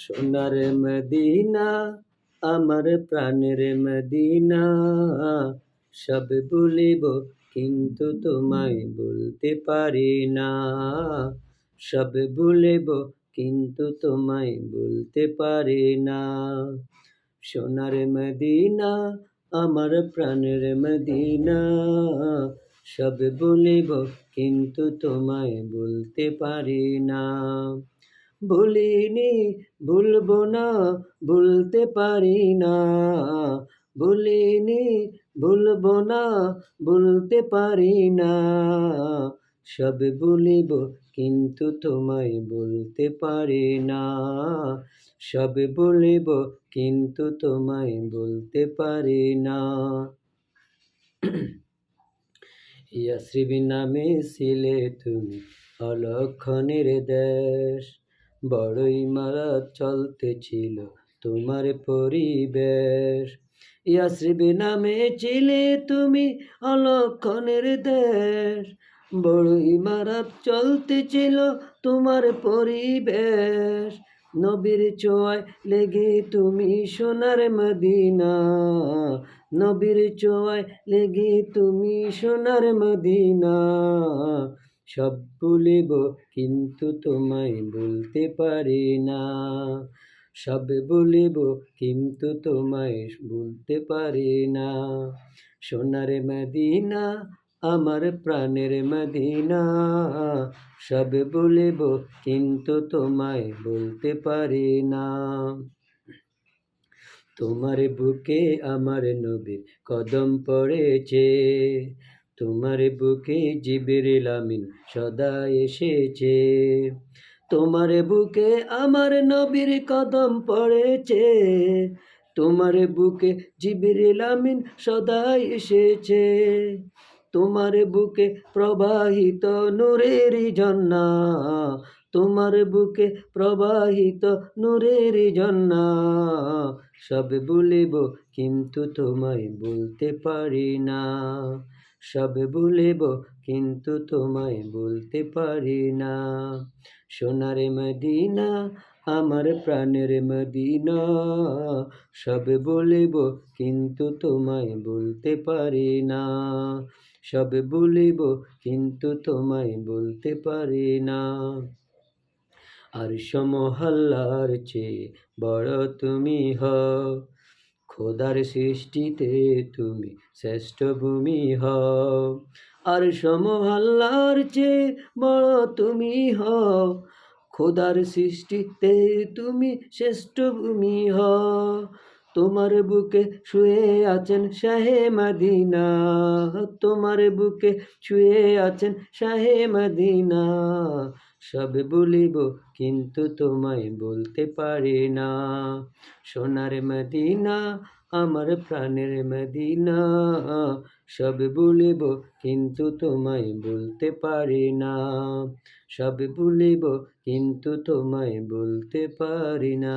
সোনার মদিনা আমার প্রাণের মদিনা, সব ভুলিব কিন্তু তোমায় বলতে পারি না। সব ভুলিব কিন্তু তোমায় বলতে পারি না। সোনার মদিনা আমার প্রাণের মদিনা, সব ভুলিব কিন্তু তোমায় বলতে পারি না। ভুলিনি, ভুলবো না, ভুলতে পারি না। ভুলিনি, ভুলবো না, ভুলতে পারি না। সব ভুলিব কিন্তু তোমায় বলতে পারি না। সব ভুলিব কিন্তু তোমায় বলতে পারি না। ইয়াসরিব নামে ছিলে তুমি অলক্ষণের দেশ, বড়ই মারা চলতে ছিল তোমার পরিবেশ। ইয়াসরিব নামে ছিলে তুমি অলক্ষণের দেশ, বড়ই মারা চলতে ছিল তোমার পরিবেশ। নবীর ছোঁয়ায় লেগে তুমি সোনার মদিনা, নবীর ছোঁয়ায় লেগে তুমি সোনার মদিনা। সব ভুলিব কিন্তু তোমায় বলতে পারি না। সব ভুলিব কিন্তু তোমায় বলতে পারি না। সোনার মদিনা আমার প্রাণের মদিনা, সব ভুলিব কিন্তু তোমায় বলতে পারি না। তোমার বুকে আমার নবীর কদম পড়েছে, তোমার বুকে জিবরিল আমিন সদা এসেছে। তোমার বুকে আমার নবীর কদম পড়েছে, তোমার বুকে জিবরিল আমিন সদা এসেছে। তোমার বুকে প্রবাহিত নূরের ঝর্ণা, তোমার বুকে প্রবাহিত নূরের ঝর্ণা। সব ভুলিব কিন্তু তোমায় বলতে পারি না। সব ভুলিব কিন্তু তোমায় বলতে পারি না। সোনার মদিনা আমার প্রাণের মদিনা, সব ভুলিব কিন্তু তোমায় বলতে পারি না। সব ভুলিব কিন্তু তোমায় বলতে পারি না। আরশ মহল্লার চেয়ে বড় তুমি হও, খোদার সৃষ্টিতে তুমি শ্রেষ্ঠ ভূমি হও। আরশ মহল্লার চেয়ে বড় তুমি হও, খোদার সৃষ্টিতে তুমি শ্রেষ্ঠ ভূমি হও। তোমার বুকে শুয়ে আছেন শাহে মদিনা, তোমার বুকে শুয়ে আছেন শাহে মদিনা। সব ভুলিব কিন্তু তোমায় বলতে পারি না। সোনার মদিনা আমার প্রাণের মদিনা, সব ভুলিব কিন্তু তোমায় বলতে পারি না। সব ভুলিব কিন্তু তোমায় বলতে পারি না।